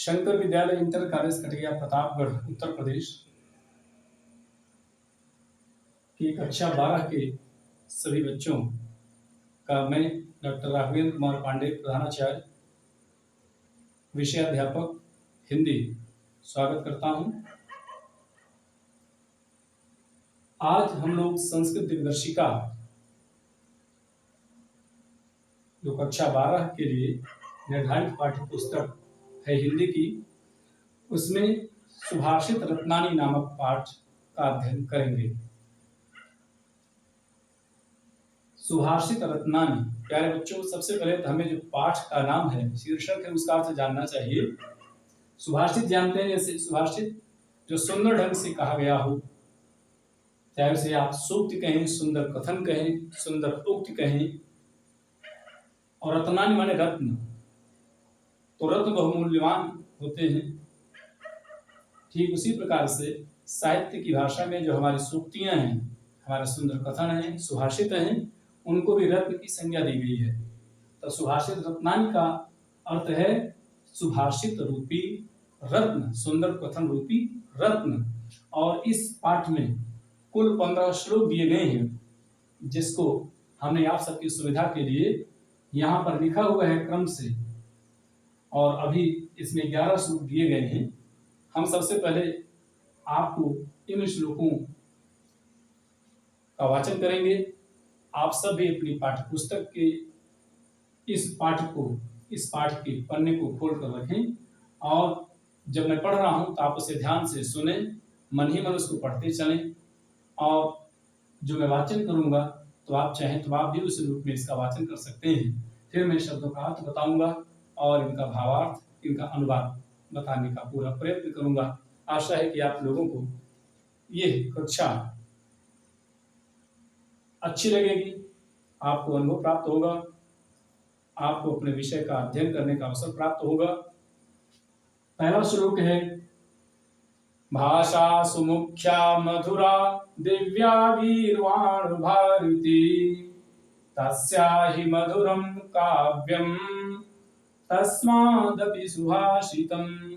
शंकर विद्यालय inter college कटिया प्रतापगढ़ उत्तर प्रदेश की कक्षा 12 के सभी बच्चों का मैं डॉक्टर राघवेंद्र कुमार पांडे प्रधानाचार्य विषय अध्यापक हिंदी स्वागत करता हूं। आज हम लोग संस्कृत दिनदर्शिका जो कक्षा 12 के लिए निर्धारित पाठ्य पुस्तक है हिंदी की, उसमें सुभाषित रत्नानी नामक पाठ का अध्ययन करेंगे। सुभाषित रत्नानी, प्यारे बच्चों, सबसे पहले तो हमें जो पाठ का नाम है, शीर्षक है, उसका अर्थ जानना चाहिए। सुभाषित जानते हैं, जैसे सुभाषित जो सुंदर ढंग से कहा गया हो, चाहे उसे आप सूक्ति कहें, सुंदर कथन कहें, सुंदर उक्ति कहें। और रत्नानी माने रत्न, तो रत्न बहुमूल्यवान होते हैं। ठीक उसी प्रकार से साहित्य की भाषा में जो हमारी सूक्तियां हैं, हमारे सुंदर कथन हैं, सुभाषित हैं, उनको भी रत्न की संज्ञा दी गई है। तो सुभाषित रत्नानी का अर्थ है सुभाषित रूपी रत्न, सुंदर कथन रूपी रत्न। और इस पाठ में कुल 15 श्लोक दिए गए हैं, जिसको हमने आप सबकी सुविधा के लिए यहाँ पर लिखा हुआ है क्रम से, और अभी इसमें 11 श्लोक दिए गए हैं। हम सबसे पहले आपको इन श्लोकों का वाचन करेंगे। आप सब भी अपनी पाठ्य पुस्तक के इस पाठ के पन्ने को खोल कर रखें, और जब मैं पढ़ रहा हूं तो आप उसे ध्यान से सुने, मन ही मन उसको पढ़ते चलें। और जो मैं वाचन करूंगा तो आप चाहें तो आप भी उस रूप में इसका वाचन कर सकते हैं। फिर मैं शब्दों का अर्थ बताऊंगा और इनका भावार्थ, इनका अनुवाद बताने का पूरा प्रयत्न करूंगा। आशा है कि आप लोगों को ये कक्षा अच्छी लगेगी, आपको अनुभव प्राप्त होगा, आपको अपने विषय का अध्ययन करने का अवसर प्राप्त होगा। पहला श्लोक है, भाषा सुमुख्या मधुरा दिव्या गीर्वाण भारती तस्याहि मधुरम काव्यम तस्मादपि सुभाषितम।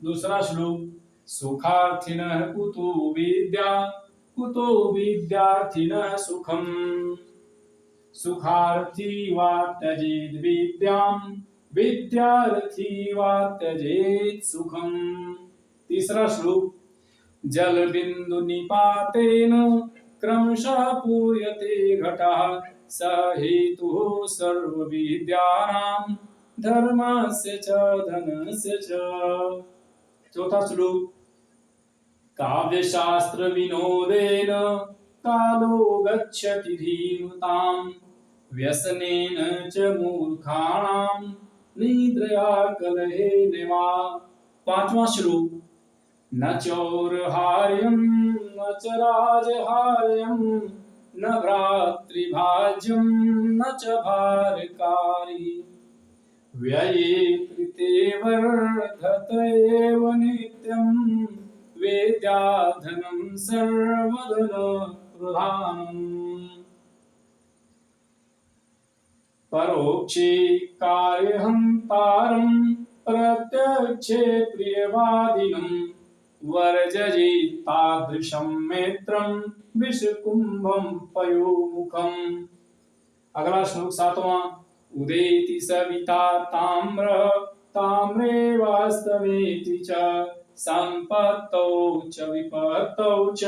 दूसरा श्लोक, सुखार्थिनः कुतो विद्यार्थिनः सुखम सुखार्थी वा त्यजेत् विद्यां विद्यार्थी वा त्यजेत् सुखम। तीसरा श्लोक, जल बिंदु निपातेन क्रमशः पूर्यते घटः स हेतुः सर्व विद्यानां धर्मस्य च धनस्य च। चौथा श्लोक, काव्य शास्त्र विनोदेन कालो गच्छति धीमतां व्यसनेन च मूर्खाणां निद्रया कलहेन वा। पांचवा श्लोक, न चौरहार्यं न च राजहार्यं न भ्रातृभाज्यं न च भारकारी व्यये कृते वर्धत एव नित्यं वेद्याधनं सर्वधन प्रधानम्। परोक्षे कार्यहन्तारं प्रत्यक्षे प्रियवादिनं वर्जयेत् तादृशं मित्रं विषकुम्भं पयोमुखम्। अगला श्लोक सातवां, उदेति सविता ताम्रे वास्तवेति च संपत्तौ च विपत्तौ च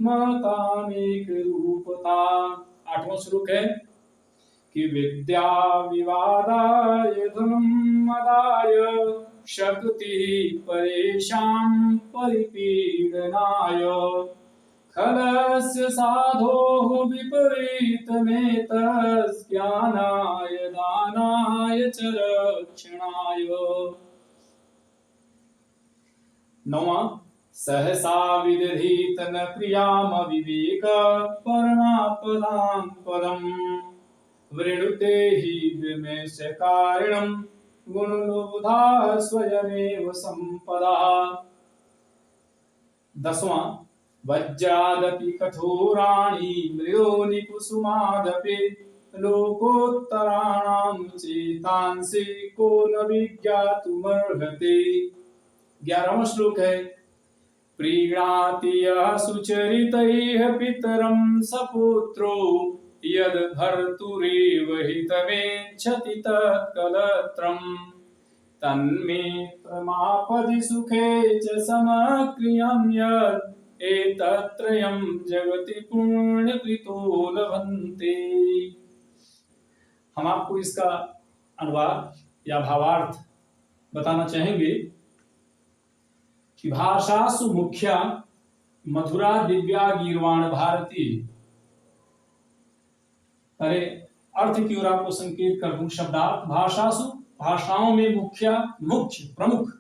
मतामेक रूपता। आठवां श्लोक है कि विद्या विवादाय धनं मदाय शक्ति परेषां परिपीडनाय खलस्य साधोः विपरीतमेतस्ज्ञानाय दानाय च रक्षणाय। नौवां, सहसा विदधीत न प्रियाम विवेक परमापदां पदम् वृणुते हि विमेशकारिणं गुणलोधा स्वयमेव संपदा। दसवां, वज्रादपि कठोराणि मृदोनि कुसुमादपि लोकोत्तराणां चेतांसि को न विज्ञातुमर्हते। 11वां श्लोक है, प्रीणाति यः सुचरितैः पितरं सपुत्रो यद् भर्तुरेव हितमेच्छति तत्कलत्रम् तन्मे प्रमापदि सुखे च समक्रियं यत् एतत्त्रयं जगति पुण्यकृतो लभन्ते। हम आपको इसका अनुवाद या भावार्थ बताना चाहेंगे कि भाषासु मुख्या मधुरा दिव्या गीर्वाण भारती। अरे अर्थ की ओर आपको संकेत कर दूं। शब्दार्थ, भाषासु भाषाओं में मुख्य प्रमुख,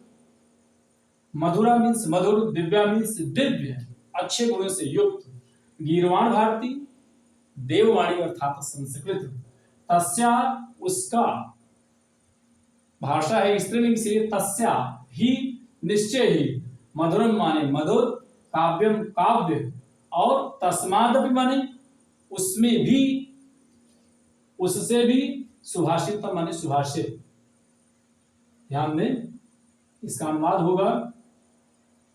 मधुरा मीन्स मधुर, दिव्या मीन्स दिव्य, अच्छे गुणों से युक्त, गीर्वाण भारती देववाणी अर्थात संस्कृत, तस्या उसका, भाषा है स्त्रीलिंग से, तस्या ही निश्चय ही, मधुरम माने मधुर, काव्यम काव्य, और तस्मादपि माने उसमें भी, उससे भी, सुभाषित माने सुभाषित। ध्यान दें, इसका अनुवाद होगा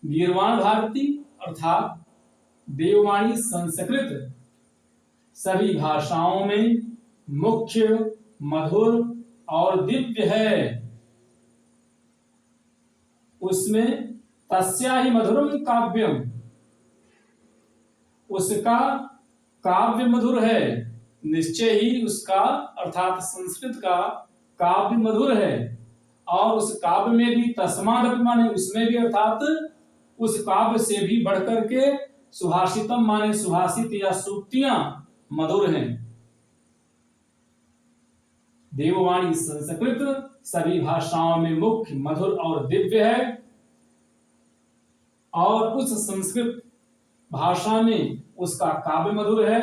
गीर्वाण भारती अर्थात देववाणी संस्कृत सभी भाषाओं में मुख्य, मधुर और दिव्य है। उसमें तस्या ही मधुरम काव्यम, उसका काव्य मधुर है, निश्चय ही उसका अर्थात संस्कृत का काव्य मधुर है, और उस काव्य में भी तस्माद माने उसमें भी अर्थात उस काव्य से भी बढ़कर के सुभाषितम माने सुभाषित या सूक्तियां मधुर हैं। देववाणी संस्कृत सभी भाषाओं में मुख्य, मधुर और दिव्य है, और उस संस्कृत भाषा में उसका काव्य मधुर है,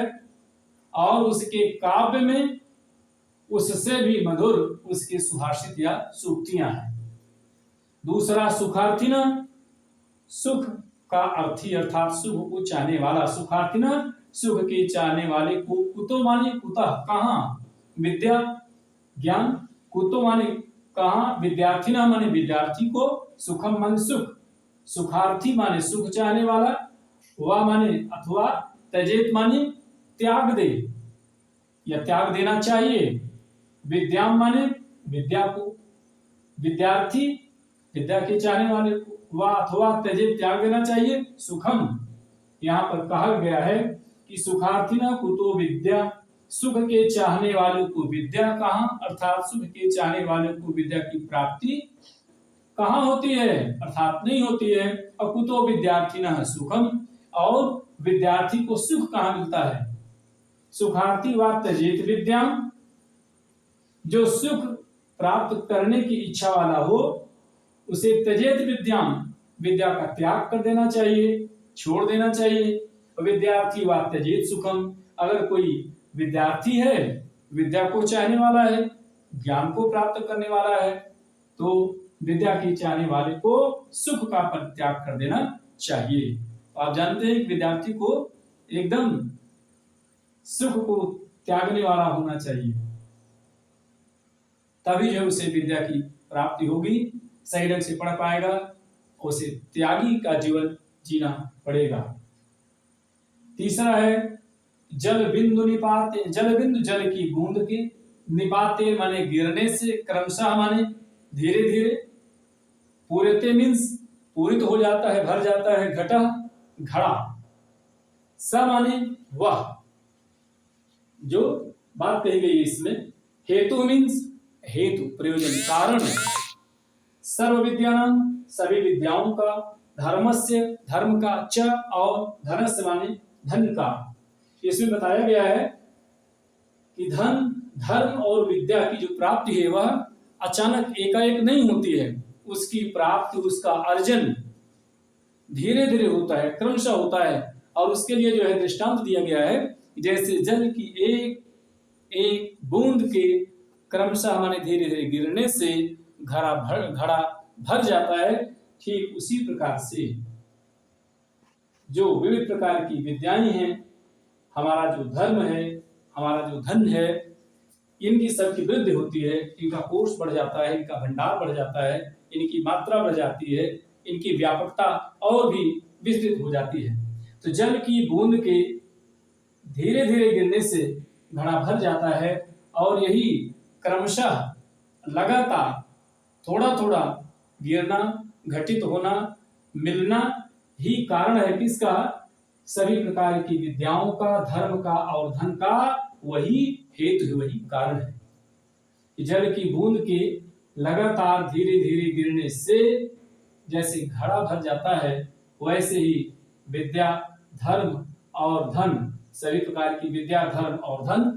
और उसके काव्य में उससे भी मधुर उसके सुभाषित या सूक्तियां हैं। दूसरा सुखार्थी न, सुख का अर्थी अर्थात सुख को चाहने वाला, सुखार्थी न सुख के चाहने वाले को, कुतो माने कुतः कहाँ, विद्या ज्ञान, कुतो माने कहाँ, विद्यार्थी न माने विद्यार्थी को, सुखम माने सुख, सुखार्थी माने सुख चाहने वाला, वा माने अथवा, त्यजेत माने त्याग दे या त्याग देना चाहिए, विद्याम माने विद्या को, विद्यार्थी विद्या के चाहने वाले को, वा अथवा त्यजेत त्याग देना चाहिए, सुखम यहाँ पर कहा गया है कि सुखार्थी न कुतो विद्या, सुख के चाहने वालों को विद्या कहाँ, अर्थात सुख के चाहने वालों को विद्या की प्राप्ति कहाँ होती है, अर्थात नहीं होती है। और कुतो विद्यार्थी न सुखम, और विद्यार्थी को सुख कहाँ मिलता है, सुखार्थी व त्यजेत विद्या, जो सुख प्राप्त करने की इच्छा वाला हो उसे त्यजेत विद्या, विद्या का त्याग कर देना चाहिए, छोड़ देना चाहिए। विद्यार्थी व त्यजेत सुखम, अगर कोई विद्यार्थी है, विद्या को चाहने वाला है, ज्ञान को प्राप्त करने वाला है, तो विद्या के चाहने वाले को सुख का परित्याग कर देना चाहिए। तो आप जानते हैं कि विद्यार्थी को एकदम सुख को त्यागने वाला होना चाहिए, तभी जो उसे विद्या की प्राप्ति होगी, सही ढंग से पढ़ पाएगा, उसे त्यागी का जीवन जीना पड़ेगा। तीसरा है जल बिंदु निपाते, जल बिंदु जल की बूंद के, निपाते माने गिरने से, क्रमशः माने धीरे धीरे, पूरते मीन्स पूरित हो जाता है, भर जाता है, घटा घड़ा, स माने वह, जो बात कही गई इसमें, हेतु मीन्स हेतु प्रयोजन कारण, सर्व विद्यानां सभी विद्याओं का, धर्मस्य धर्म का, च और धनस्य माने धन का। इसमें बताया गया है कि धन, धर्म और विद्या की जो प्राप्ति है वह अचानक एकाएक नहीं होती है, उसकी प्राप्ति, उसका अर्जन धीरे धीरे होता है, क्रमशः होता है। और उसके लिए जो है दृष्टांत दिया गया है, जैसे जल की एक एक बूंद के क्रमशः माने धीरे धीरे गिरने से घड़ा भर जाता है, ठीक उसी प्रकार से जो विविध प्रकार की विद्याएं हैं, हमारा जो धर्म है, हमारा जो धन है, इनकी सबकी वृद्धि होती है, इनका कोष बढ़ जाता है, इनका भंडार बढ़ जाता है, इनकी मात्रा बढ़ जाती है, इनकी व्यापकता और भी विस्तृत हो जाती है। तो जल की बूंद के धीरे धीरे गिरने से घड़ा भर जाता है और यही क्रमशः लगातार थोड़ा थोड़ा गिरना, घटित होना, मिलना ही कारण है किसका? सभी प्रकार की विद्याओं का, धर्म का और धन का वही हेतु है, वही कारण है। जल की बूंद के लगातार धीरे धीरे गिरने से जैसे घड़ा भर जाता है, वैसे ही विद्या, धर्म और धन, सभी प्रकार की विद्या, धर्म और धन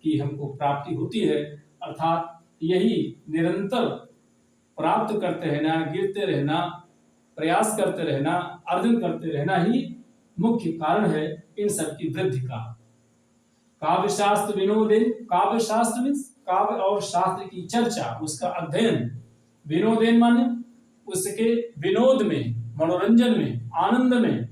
की हमको प्राप्ति होती है। अर्थात यही निरंतर प्राप्त करते रहना, गिरते रहना, प्रयास करते रहना, अर्जन करते रहना ही मुख्य कारण है इन सब की वृद्धि का। काव्य शास्त्र विनोदन, काव्य शास्त्र मीन्स काव्य और शास्त्र की चर्चा, उसका अध्ययन। विनोदन माने उसके विनोद में, मनोरंजन में, आनंद में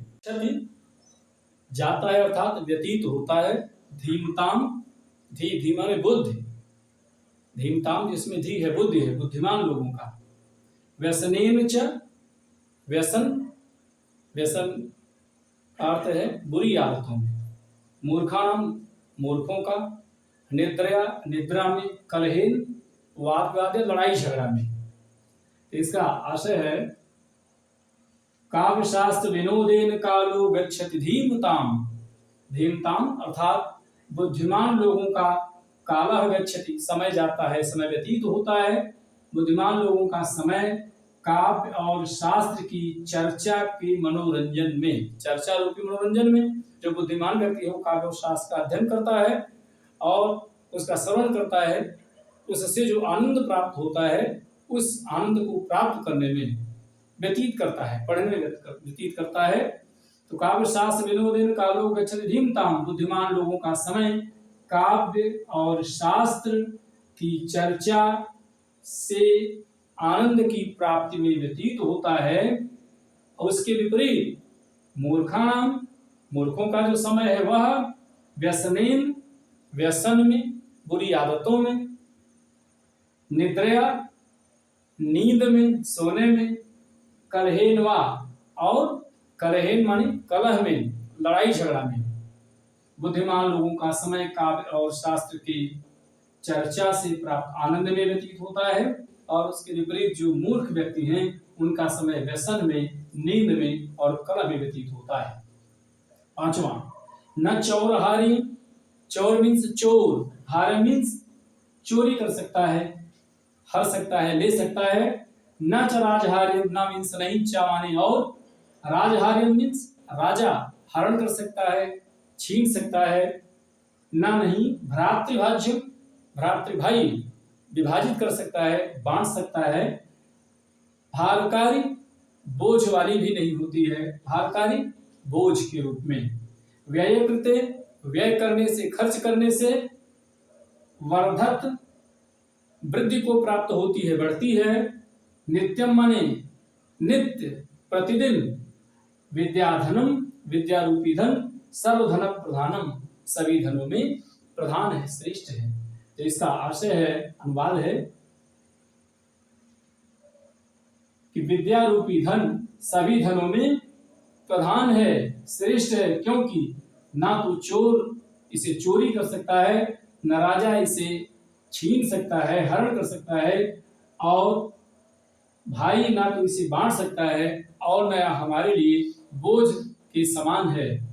जाता है, अर्थात व्यतीत होता है। धीमताम, धी माने बुद्धि, धीमताम जिसमें धी है, बुद्धि है, बुद्धिमान लोगों का। व्यसनेन च, व्यसन, व्यसन का अर्थ है बुरी आदतों में। मूर्खाणाम, मूर्खों का। निद्रया, निद्रा में। कलहेन, वाद विवाद, लड़ाई झगड़ा में। तो इसका आशय है काव्य शास्त्र विनोदेन कालो गच्छति धीमताम, धीमताम अर्थात बुद्धिमान लोगों का कालः गच्छति, समय जाता है, समय व्यतीत होता है। बुद्धिमान लोगों का समय काव्य और शास्त्र की चर्चा के मनोरंजन में, चर्चा रूपी मनोरंजन में। जो बुद्धिमान व्यक्ति है वो काव्य और शास्त्र का अध्ययन करता है और उसका श्रवण करता है, उससे जो आनंद प्राप्त होता है उस आनंद को प्राप्त करने में व्यतीत करता है, पढ़ने में व्यतीत करता है। तो काव्य शास्त्र विनोदेन कालो गच्छति धीमताम, बुद्धिमान लोगों का समय काव्य और शास्त्र की चर्चा से आनंद की प्राप्ति में व्यतीत होता है। और उसके विपरीत मूर्खाणाम, मूर्खों का जो समय है वह व्यसनेन, व्यसन में, बुरी आदतों में। निद्रया, नींद में, सोने में। कलहेन वा, और कलहेन माने कलह में, लड़ाई झगड़ा में। बुद्धिमान लोगों का समय काव्य और शास्त्र की चर्चा से प्राप्त आनंद में व्यतीत होता है और उसके विपरीत जो मूर्ख व्यक्ति हैं उनका समय व्यसन में, नींद में और कलह में व्यतीत होता है। पांचवा, न चौरहारी, चौर मीन्स चोर, हार मीन्स चोरी कर सकता है, हर सकता है, ले सकता है। न च राजहार्य, न मीन्स नहीं, च माने और, राजहार्य मीन्स राजा हरण कर सकता है, छीन सकता है। न नहीं, भ्रातृभाज्य, भ्रातृभाई विभाजित कर सकता है, बांट सकता है। भारकारी, बोझ वाली भी नहीं होती है, भारकारी बोझ के रूप में। व्ययकृते, व्यय करने से, खर्च करने से। वर्धत, वृद्धि को प्राप्त होती है, बढ़ती है। नित्यम माने नित्य, प्रतिदिन। विद्याधनम, विद्या रूपी धन। सर्वधन प्रधानम, सभी धनों में प्रधान है, श्रेष्ठ है। तो इसका आशय है, अनुवाद है कि विद्या रूपी धन सभी धनों में प्रधान है, श्रेष्ठ है। क्योंकि ना तो चोर इसे चोरी कर सकता है, न राजा इसे छीन सकता है, हरण कर सकता है, और भाई ना तो इसे बांट सकता है और न हमारे लिए बोझ के समान है।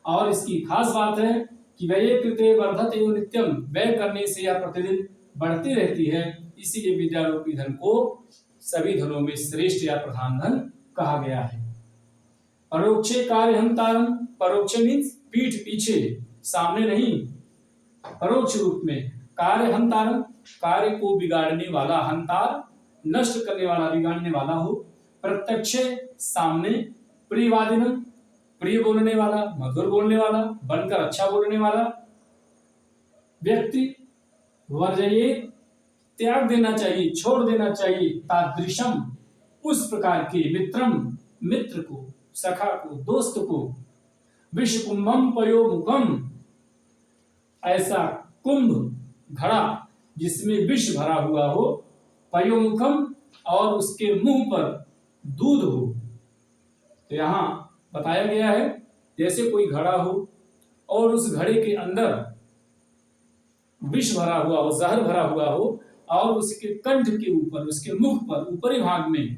और इसकी खास बात है कि व्यय कृते वर्धते नित्यम, व्यय करने से यह प्रतिदिन बढ़ती रहती है। इसीलिए विद्या रूपी धन को सभी धनों में श्रेष्ठ या प्रधान धन कहा गया है। परोक्षे कार्य हंतारम, परोक्ष मीन्स पीठ पीछे, सामने नहीं, परोक्ष रूप में। कार्य हंतारम, कार्य को बिगाड़ने वाला, हंतार नष्ट करने वाला, बिगाड़ने वाला हो। प्रत्यक्ष, सामने। प्रियवादिनम, प्रिय बोलने वाला, मधुर बोलने वाला, बनकर अच्छा बोलने वाला व्यक्ति। वर्जये, त्याग देना चाहिए, छोड़ देना चाहिए। तादृशम, उस प्रकार के। मित्रम, मित्र को, सखा को, दोस्त को। विश्व कुंभम पयोमुखम, ऐसा कुंभ घड़ा जिसमें विष भरा हुआ हो, पयोमुखम और उसके मुंह पर दूध हो। तो यहाँ बताया गया है जैसे कोई घड़ा हो और उस घड़े के अंदर विष भरा हुआ हो, जहर भरा हुआ हो, और उसके कंठ के ऊपर, उसके मुख पर ऊपरी भाग में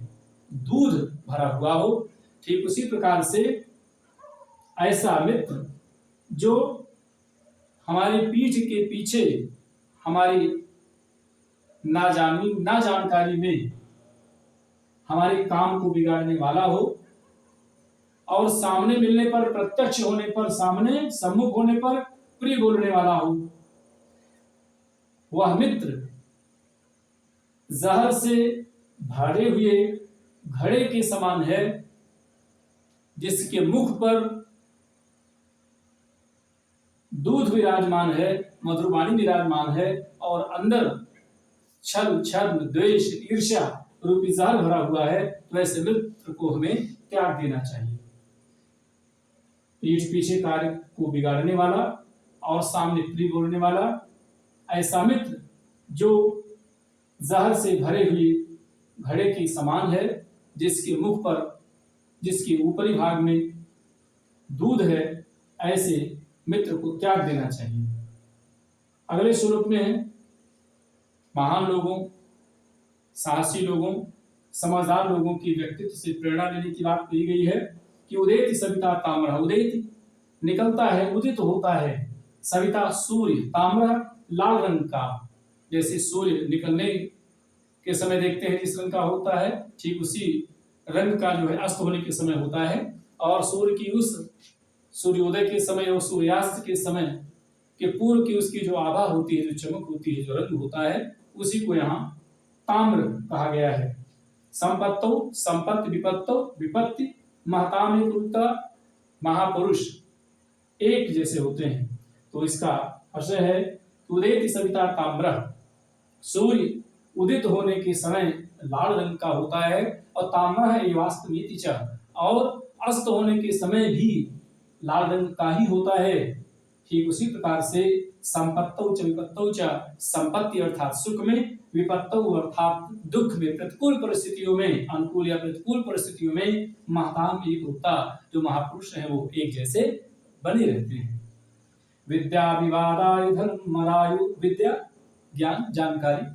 दूध भरा हुआ हो। ठीक उसी प्रकार से ऐसा मित्र जो हमारी पीठ के पीछे हमारी ना जानकारी में हमारे काम को बिगाड़ने वाला हो, और सामने मिलने पर, प्रत्यक्ष होने पर, सामने सम्मुख होने पर प्रिय बोलने वाला हो, वह मित्र जहर से भरे हुए घड़े के समान है, जिसके मुख पर दूध विराजमान है, मधुरवाणी विराजमान है, और अंदर छल, छद्म, द्वेष, ईर्ष्या रूपी जहर भरा हुआ है। तो ऐसे मित्र को हमें त्याग देना चाहिए। पीठ पीछे कार्य को बिगाड़ने वाला और सामने प्रिय बोलने वाला ऐसा मित्र जो जहर से भरे हुए घड़े के समान है, जिसके मुख पर, जिसके ऊपरी भाग में दूध है, ऐसे मित्र को त्याग देना चाहिए। अगले श्लोक में है महान लोगों, साहसी लोगों, समझदार लोगों की व्यक्तित्व से प्रेरणा लेने की बात कही गई है कि उदेति सविता ताम्र, उदेति निकलता है, उदित होता है, सविता सूर्य, ताम्र लाल रंग का, जैसे सूर्य निकलने के समय देखते हैं जिस रंग का होता है, ठीक उसी रंग का जो है अस्त होने के समय होता है। और सूर्य की उस सूर्योदय के समय और सूर्यास्त के समय के पूर्व की उसकी जो आभा होती है, जो चमक होती है, जो रंग होता है, उसी को यहाँ ताम्र कहा गया है। संपत्तो, संपत्ति, विपत्तो, विपत्ति, महताम एक रूपता, महापुरुष एक जैसे होते हैं। तो इसका आशय है उदेति सविता ताम्र, सूर्य उदित होने के समय लाल रंग का होता है, और ताम्र है वास्तविति च, और अस्त होने के समय भी लाल रंग का ही होता है। ठीक उसी प्रकार से संपत्तौ च विपत्तौ च, संपत्ति अर्थात सुख में, विपत्तौ अर्थात दुख में, प्रतिकूल परिस्थितियों में, अनुकूल या प्रतिकूल परिस्थितियों में महताम एक रूपता, जो महापुरुष है वो एक जैसे बने रहते हैं। विद्या विवादाय धर्म मदायु, विद्या ज्ञान जानकारी,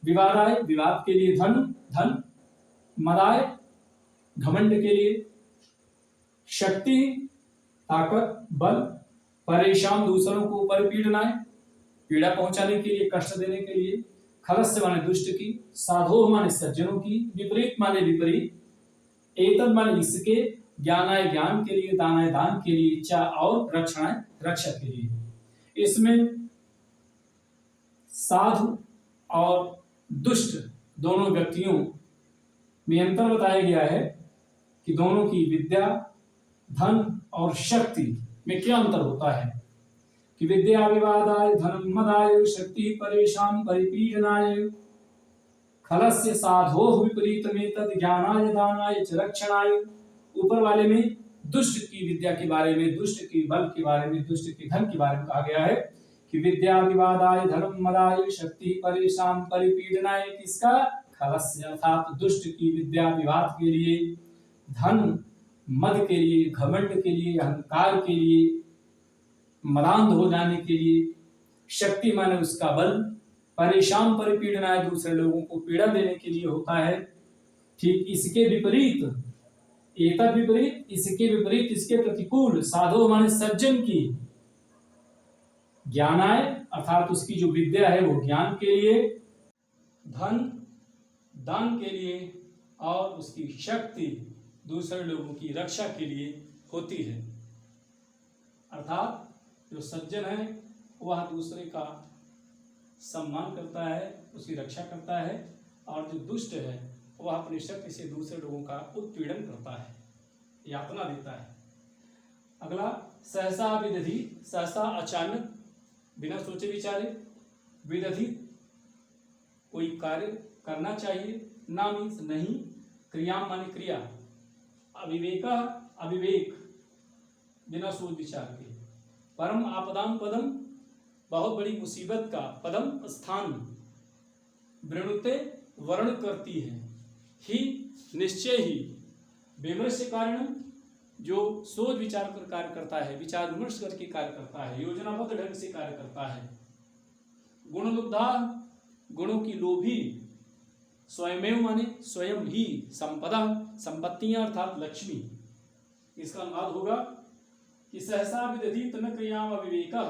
विवादाय विवाद के लिए, धन, मदाय घमंड के लिए, शक्ति ताकत बल, परेशान दूसरों को परिपीड़नाएं पीड़ा पहुंचाने के लिए, कष्ट देने के लिए, खलस्य माने दुष्ट की, साधो माने सज्जनों की, विपरीत माने विपरीत, एतद माने इसके, ज्ञानाय ज्ञान के लिए, दानाय दान के लिए, इच्छा और रक्षणाय रक्षा के लिए। इसमें साधु और दुष्ट दोनों व्यक्तियों में अंतर बताया गया है कि दोनों की विद्या, धन और शक्ति में क्या अंतर होता है। कि विद्या विवादाय धनम मदाय, शक्ति परेशान परिपीडनाय, खलस्य साधो विपरीतमेतद ज्ञानाय दानाय च रक्षणाय। ऊपर वाले में दुष्ट की विद्या के बारे में, दुष्ट के बल के बारे में, दुष्ट के धन के बारे में कहा गया है कि विद्या विवादाय धनम मदाय, शक्ति परेशान परिपीडनाय, किसका, खलस्य अर्थात दुष्ट की विद्या विवाद के लिए, धन मद के लिए, घमंड के लिए, अहंकार के लिए, मदांध हो जाने के लिए, शक्ति माने उसका बल, परेशान परिपीड़ना दूसरे लोगों को पीड़ा देने के लिए होता है। ठीक इसके विपरीत, एतद विपरीत, इसके विपरीत, इसके प्रतिकूल, साधो माने सज्जन की, ज्ञानाय अर्थात उसकी जो विद्या है वो ज्ञान के लिए, धन दान के लिए, और उसकी शक्ति दूसरे लोगों की रक्षा के लिए होती है। अर्थात जो सज्जन है वह दूसरे का सम्मान करता है, उसकी रक्षा करता है, और जो दुष्ट है वह अपनी शक्ति से दूसरे लोगों का उत्पीड़न करता है, यातना देता है। अगला सहसा विदधि, सहसा अचानक, बिना सोचे विचारे, विदधि कोई कार्य करना चाहिए, ना मीन्स नहीं, क्रिया माने क्रिया, अविवेका अविवेक, बिना सोच विचार के, परम आपदाम पदम, बहुत बड़ी मुसीबत का पदम स्थान वृणुते वर्ण करती है। ही निश्चय ही विमर्श कारण, जो सोच विचार कर कार्य करता है, विचार विमर्श करके कार्य करता है, योजनाबद्ध ढंग से कार्य करता है। गुणलुब्धा, गुणों की लोभी, स्वयमेव माने स्वयं ही, संपदा, संपत्तियां अर्थात लक्ष्मी। इसका अनुवाद होगा कि सहसा विदधीत न क्रियाम अविवेका,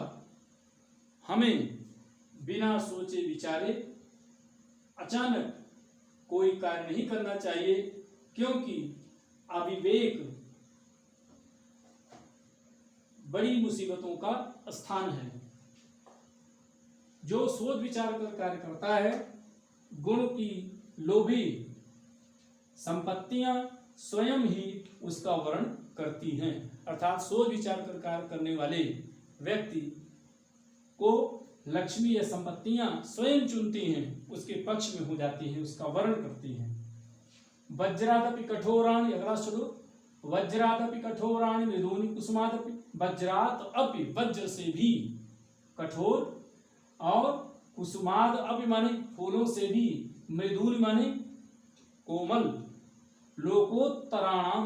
हमें बिना सोचे विचारे अचानक कोई कार्य नहीं करना चाहिए, क्योंकि अविवेक बड़ी मुसीबतों का स्थान है। जो सोच विचार कर कार्य करता है, गुण की लोभी, संपत्तियां स्वयं ही उसका वर्ण करती हैं। अर्थात सोच विचार कर कार्य करने वाले व्यक्ति को लक्ष्मी या संपत्तियां स्वयं चुनती हैं, उसके पक्ष में हो जाती हैं, उसका वर्ण करती हैं। वज्रादपि कठोराणि, अगला श्लोक, वज्रादपि कठोराणि मृदूनि कुसुमादपि, वज्रात अपि, वज्र से भी कठोर, और कुसुमाद अपि माने फूलों से भी, मृदूनि माने कोमल, लोकोत्तराणाम,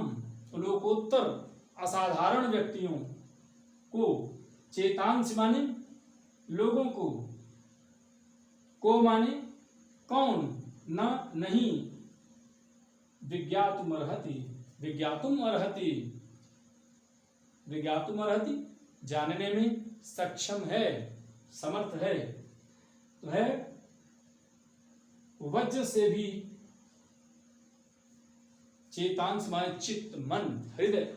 लोकोत्तर असाधारण व्यक्तियों को, चेतांश माने लोगों को माने कौन, न नहीं, विज्ञातुम अर्हति, विज्ञातुम अर्हति, विज्ञातुम अर्हति जानने में सक्षम है, समर्थ है। तो है वज्र से भी, चेतांश माने चित्त, मन, हृदय,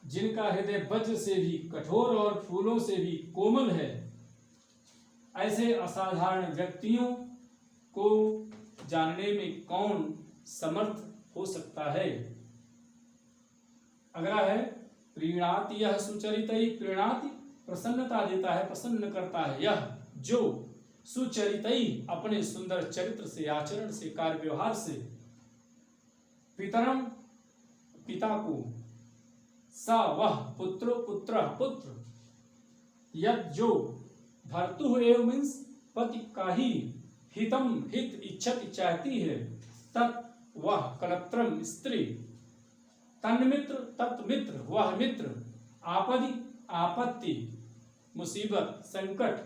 जिनका हृदय वज्र से भी कठोर और फूलों से भी कोमल है, ऐसे असाधारण व्यक्तियों को जानने में कौन समर्थ हो सकता है। अगला है प्रीणाति यह सुचरितई, प्रीणाति प्रसन्नता देता है, प्रसन्न करता है, यह जो सुचरितई अपने सुंदर चरित्र से, आचरण से, कार्य व्यवहार से, पितरम पिता को, सा वह, पुत्रो पुत्र पुत्र, यद जो, भर्तु एव मीन्स पति का ही, हितम हित इच्छति चाहती है, तत् वह कलत्रम स्त्री, तन्मित्र तत्मित्र वह मित्र, आपदि आपत्ति मुसीबत संकट,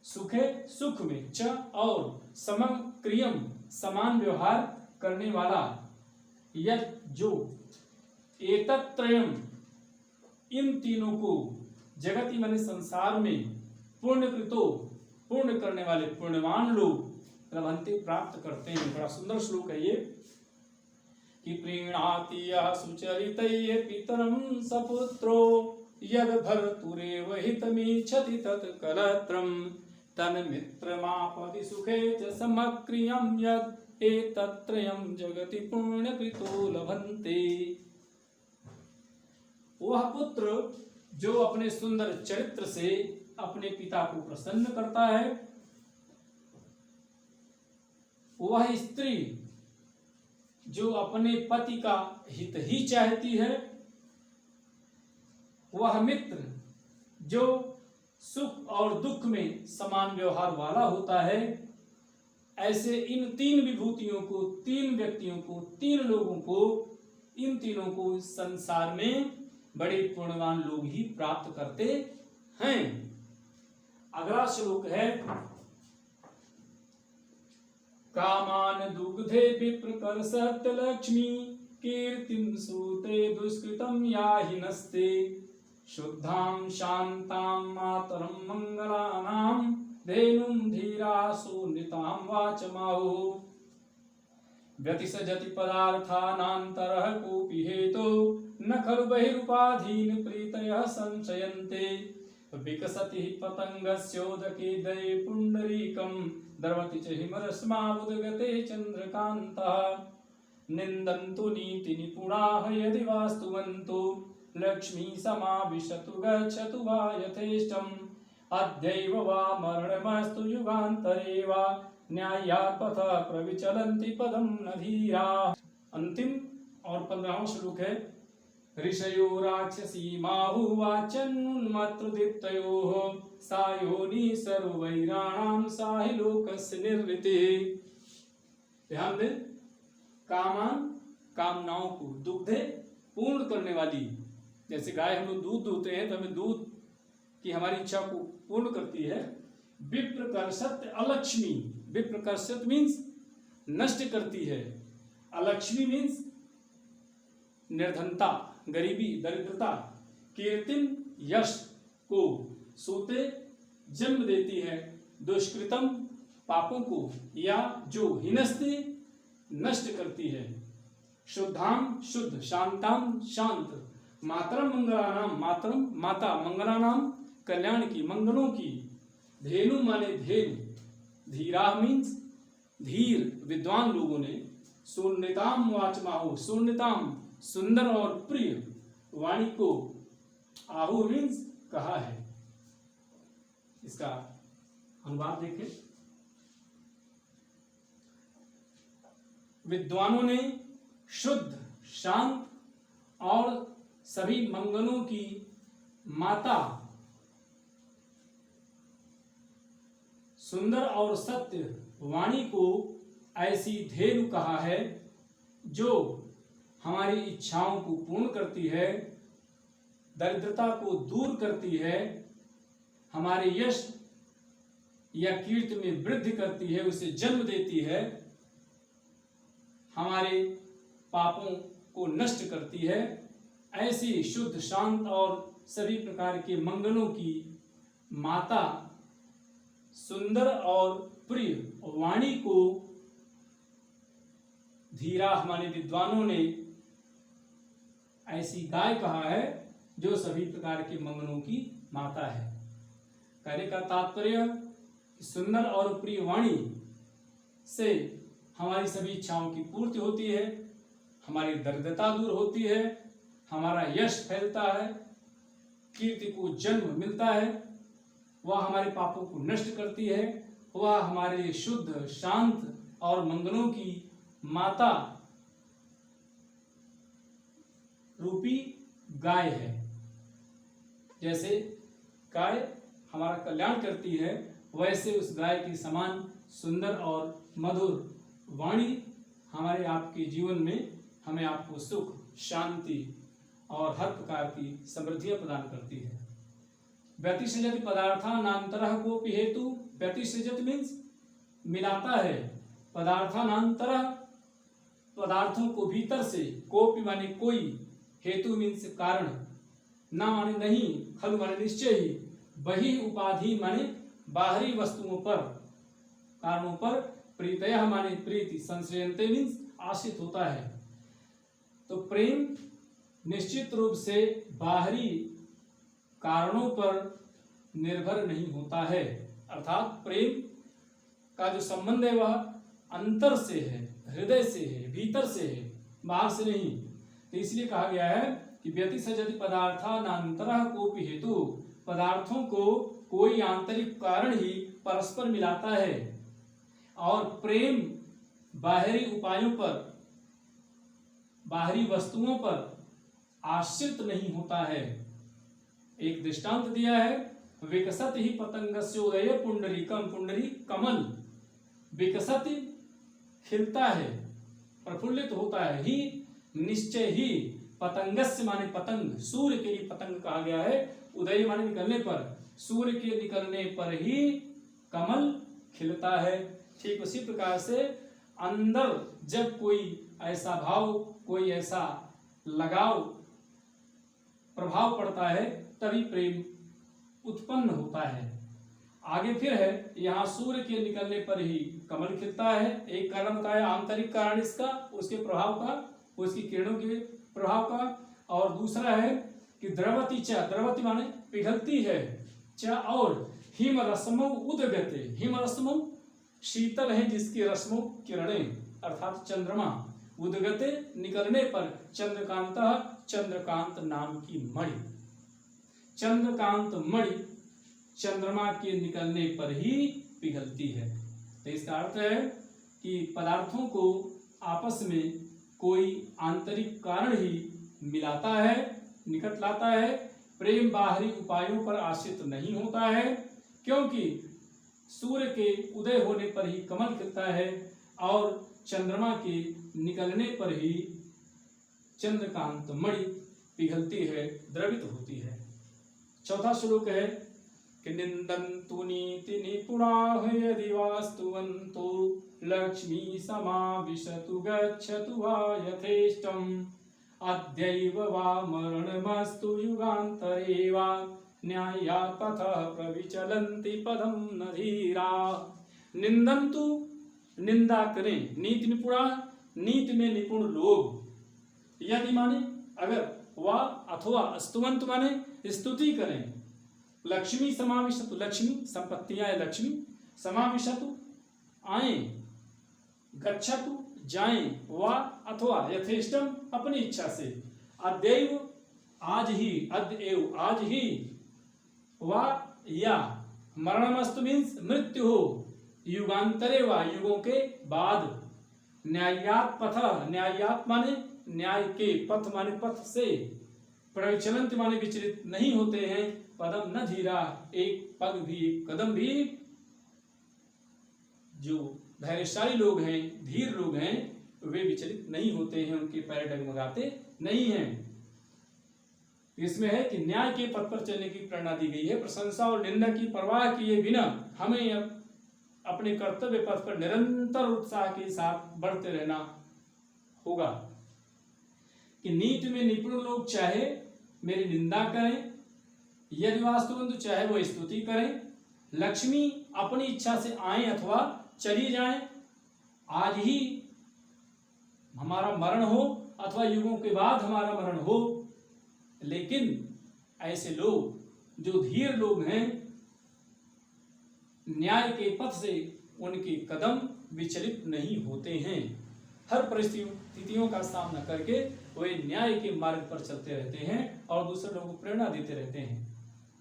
सुखे सुख में, च और समम क्रियम समान व्यवहार करने वाला, यद जो, एतत्त्रयम् इन तीनों को, जगति माने संसार में, पूर्ण कृतो पूर्ण करने वाले पुण्यवान लोग लभन्ते प्राप्त करते हैं। बड़ा सुंदर श्लोक है ये कि प्रीणाति यः सुचरितैः पितरं सपुत्रो यद् भर्तुरेव हितमीच्छति तत् कलत्रं तन्मित्रमापदि सुखे च समक्रियं यद् एतत्त्रयं जगति पुण्यकृतो लभन्ते। वह पुत्र जो अपने सुंदर चरित्र से अपने पिता को प्रसन्न करता है, वह स्त्री जो अपने पति का हित ही चाहती है, वह मित्र जो सुख और दुख में समान व्यवहार वाला होता है, ऐसे इन तीन विभूतियों को, तीन व्यक्तियों को, तीन लोगों को, इन तीनों को संसार में बड़े पुण्यवान लोग ही प्राप्त करते हैं। अगला श्लोक है कामान दुग्धे विप्रकर सत्य लक्ष्मी कीर्तिं सूते दुष्कृतं याहिनस्ते शुद्धां शान्तां मातरं मंगलानां धेनुं धीरासो नितां वाचमाहो व्यतिसजति पदार्थानान्तरः कोऽपि हेतो न खलु बहिरुपाधीन प्रीतयः संशयन्ते विकसति पतंगस्योदके दये पुंडरीकं द्रवति च हिमरश्मावुदगते चन्द्रकान्तः निन्दन्तु नीति निपुणाः यदि वास्तुवन्तो लक्ष्मी समाविशतु गच्छतु वा यथेष्टम् अद्यैव वा मरणमस्तु युगान्तरे वा न्यायात् पथः प्रविचलन्ति पदं न धीरा। अंतिम और 15वां श्लोक है ऋषयो राक्षसीमाहुवाचन्नुन्मातृदीप्तयोः सा योनि सर्वैराणां सा हि लोकस्य निर्वृतिः। ध्यान दें, कामान कामनाओं को दुग्धे पूर्ण करने वाली, जैसे गाय हम लोग दूध दूहते हैं तो हमें दूध की हमारी इच्छा को पूर्ण करती है। विप्रकर्षत अलक्ष्मी, विप्रकर्षत मीन्स नष्ट करती है, अलक्ष्मी मीन्स निर्धनता, गरीबी, दरिद्रता। कीर्तिम यश को सूते जन्म देती है, दुष्कृतम पापों को, या जो हिनस्ते नष्ट करती है। शुद्धाम शुद्ध, शांताम शांत, मातरम मंगलानाम, मातरम माता, मंगलानाम कल्याण की, मंगलों की। धेनु माने धेनु, धीरा मीन्स धीर, विद्वान लोगों ने। शून्यताम वाचमाहु, शून्यताम सुंदर और प्रिय वाणी को, आहु मीन्स कहा है। इसका अनुवाद देखें, विद्वानों ने शुद्ध, शांत और सभी मंगलों की माता, सुंदर और सत्य वाणी को ऐसी धेनु कहा है जो हमारी इच्छाओं को पूर्ण करती है, दरिद्रता को दूर करती है, हमारे यश या कीर्ति में वृद्धि करती है, उसे जन्म देती है, हमारे पापों को नष्ट करती है। ऐसी शुद्ध, शांत और सभी प्रकार के मंगलों की माता, सुंदर और प्रिय वाणी को धीरा हमारे विद्वानों ने ऐसी गाय कहा है जो सभी प्रकार के मंगलों की माता है। कहने का तात्पर्य, सुंदर और प्रिय वाणी से हमारी सभी इच्छाओं की पूर्ति होती है, हमारी दरिद्रता दूर होती है, हमारा यश फैलता है, कीर्ति को जन्म मिलता है, वह हमारे पापों को नष्ट करती है, वह हमारे शुद्ध, शांत और मंगलों की माता रूपी गाय है। जैसे गाय हमारा कल्याण करती है, वैसे उस गाय के समान सुंदर और मधुर वाणी हमारे आपके जीवन में हमें आपको सुख, शांति और हर प्रकार की समृद्धियां प्रदान करती है। व्यतिसृजति पदार्थानांतरः कोपि हेतु, व्यतिसृजति मीन्स मिलाता है, पदार्थानांतरः पदार्थों को भीतर से, कोपि माने कोई, हेतु मीन्स कारण, ना माने नहीं, खलु माने निश्चय ही, बहि उपाधि माने बाहरी वस्तुओं पर, कारणों पर, प्रीतयः माने प्रीति, संश्रयन्ते मीन्स आश्रित होता है। तो प्रेम निश्चित रूप से बाहरी कारणों पर निर्भर नहीं होता है, अर्थात प्रेम का जो संबंध है वह अंतर से है, हृदय से है, भीतर से है, बाहर से नहीं। तो इसलिए कहा गया है कि व्यतिसृजति पदार्थानांतरः कोपि हेतु, पदार्थों को कोई आंतरिक कारण ही परस्पर मिलाता है, और प्रेम बाहरी उपायों पर, बाहरी वस्तुओं पर आश्रित नहीं होता है। एक दृष्टांत दिया है, विकसत ही पतंगस्योदय पुंडरीकम, पुंडरी कमल, विकसत खिलता है, प्रफुल्लित होता है, ही निश्चय ही, पतंगस्य माने पतंग, सूर्य के लिए पतंग कहा गया है, उदय माने निकलने पर, सूर्य के निकलने पर ही कमल खिलता है। ठीक उसी प्रकार से अंदर जब कोई ऐसा भाव, कोई ऐसा लगाव, प्रभाव पड़ता है, तभी प्रेम उत्पन्न होता है। आगे फिर है, यहाँ सूर्य के निकलने पर ही कमल खिलता है। एक कारण बताया आंतरिक कारण इसका, उसके प्रभाव का, उसकी किरणों के प्रभाव का, और दूसरा है कि द्रवती च, द्रवती माने पिघलती है, च और हिम रश्मौ उदगते, हिम रश्मौ शीतल है जिसकी रश्मों किरणें, अर्थात चंद्रमा, उदगते निकलने पर, चंद्रकांतः चंद्रकांत नाम की मणि, चंद्रकांत मणि चंद्रमा के निकलने पर ही पिघलती है। तो इसका अर्थ है कि पदार्थों को आपस में कोई आंतरिक कारण ही मिलाता है, निकट लाता है। प्रेम बाहरी उपायों पर आश्रित नहीं होता है, क्योंकि सूर्य के उदय होने पर ही कमल खिलता है और चंद्रमा के निकलने पर ही चंद्रकांत मणि पिघलती है, द्रवित होती है। चौथा श्लोक है कि निंदन्तु नीति निपुणाः यदि वास्तुवन्तो लक्ष्मी समाविशतु गच्छतु वा यथेष्टम् अद्यैव वा मरणमस्तु युगान्तरे वा न्यायात् पथः प्रविचलन्ति पदं न धीरा। निंदन्तु निंदा करें, नीति निपुणा नीति में निपुण लोग, यदि माने अगर, वा अथवा स्तुवंत माने स्तुति करें। लक्ष्मी समाविशतु लक्ष्मी संपत्तियां लक्ष्मी, समाविशतु आए, गच्छतु जाएं, वा अथवा यथेष्टम अपनी इच्छा से, अद्यैव आज ही, अद्यैव आज ही, वा या मरणमस्तु मीन्स मृत्यु हो, युगांतरे वा युगों के बाद, न्यायात् पथ न्यायात् माने न्याय के, पथ माने पथ से, प्रविचलंत माने विचलित नहीं होते हैं, पदम न धीरा एक पग भी, एक कदम भी। जो धैर्यशाली लोग हैं, धीर लोग हैं, वे विचलित नहीं होते हैं, उनके पैर डगमगाते नहीं हैं। इसमें है कि न्याय के पथ पर चलने की प्रेरणा दी गई है। प्रशंसा और निंदा की परवाह किए बिना हमें अपने कर्तव्य पथ पर निरंतर उत्साह के साथ बढ़ते रहना होगा। कि नीति में निपुण लोग चाहे मेरी निंदा करें, यदि वास्तुवंत चाहे वो स्तुति करें, लक्ष्मी अपनी इच्छा से आए अथवा चली जाएं, आज ही हमारा मरण हो अथवा युगों के बाद हमारा मरण हो, लेकिन ऐसे लोग जो धीर लोग हैं, न्याय के पथ से उनके कदम विचलित नहीं होते हैं। हर परिस्थितियों का सामना करके वे न्याय के मार्ग पर चलते रहते हैं और दूसरे लोगों को प्रेरणा देते रहते हैं।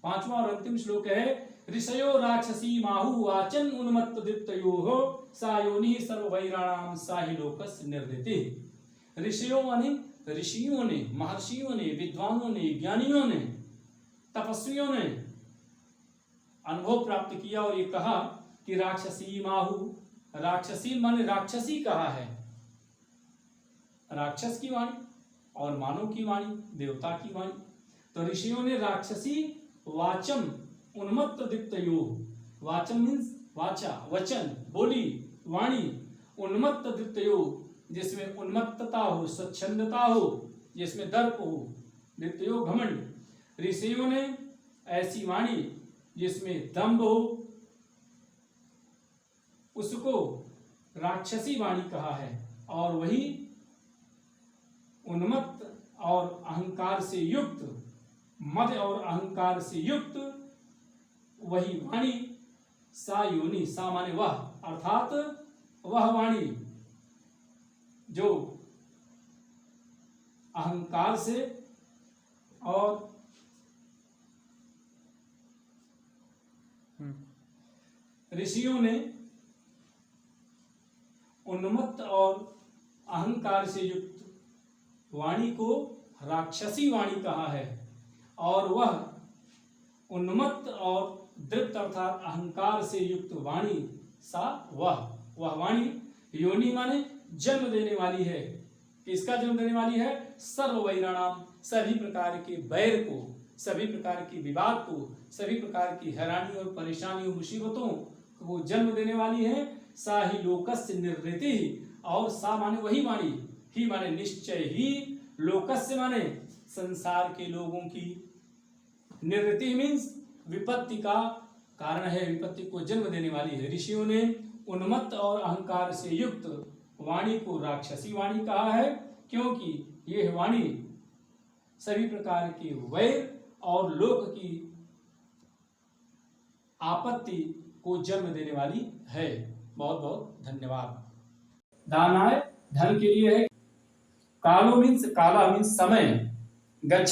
पांचवा और अंतिम श्लोक है ऋषयो राक्षसी माहु वाचन उन्मत्त दीप्तयोः सा योनिः सर्ववैराणाम साहि लोकस्य निर्वृतिः। ऋषियों माने ऋषियों ने, महर्षियों ने, विद्वानों ने, ज्ञानियों ने, तपस्वियों ने अनुभव प्राप्त किया और ये कहा कि राक्षसी माहु, राक्षसी माने राक्षसी कहा है, राक्षस की वाणी और मानव की वाणी, देवता की वाणी। तो ऋषियों ने राक्षसी वाचम उन्मत्त दीप्तयोः, वाचम मीन्स वाचा, वचन, बोली, वाणी, उन्मत्त दीप्तयोः जिसमें उन्मत्तता हो, स्वच्छंदता हो, जिसमें दर्प हो, दीप्तयोः घमंड। ऋषियों ने ऐसी वाणी जिसमें दंभ हो, उसको राक्षसी वाणी कहा है। और वही उन्मत्त और अहंकार से युक्त, मद और अहंकार से युक्त वही वाणी सा योनि, सा माने वह, अर्थात वह वाणी जो अहंकार से और ऋषियों ने उन्मत्त और अहंकार से युक्त वाणी को राक्षसी वाणी कहा है, और वह उन्मत्त और दृप्त अर्थात अहंकार से युक्त वाणी सा वह वाणी योनि माने जन्म देने वाली है। किसका जन्म देने वाली है? सर्व वैराणाम, सभी प्रकार के बैर को, सभी प्रकार की विवाद को, सभी प्रकार की हैरानी और परेशानियों, मुसीबतों को जन्म देने वाली है। सा ही लोकस्य निर्वृति, और सा माने वही वाणी, ही माने निश्चय ही, लोकस्य माने संसार के लोगों की, निर्वृति मीन्स विपत्ति का कारण है, विपत्ति को जन्म देने वाली है। ऋषियों ने उन्मत्त और अहंकार से युक्त वाणी को राक्षसी वाणी कहा है, क्योंकि यह वाणी सभी प्रकार के वैर और लोक की आपत्ति को जन्म देने वाली है। बहुत बहुत धन्यवाद। दानाय धन के लिए है, कालो मीन्स काला मीन्स समय, गच्छ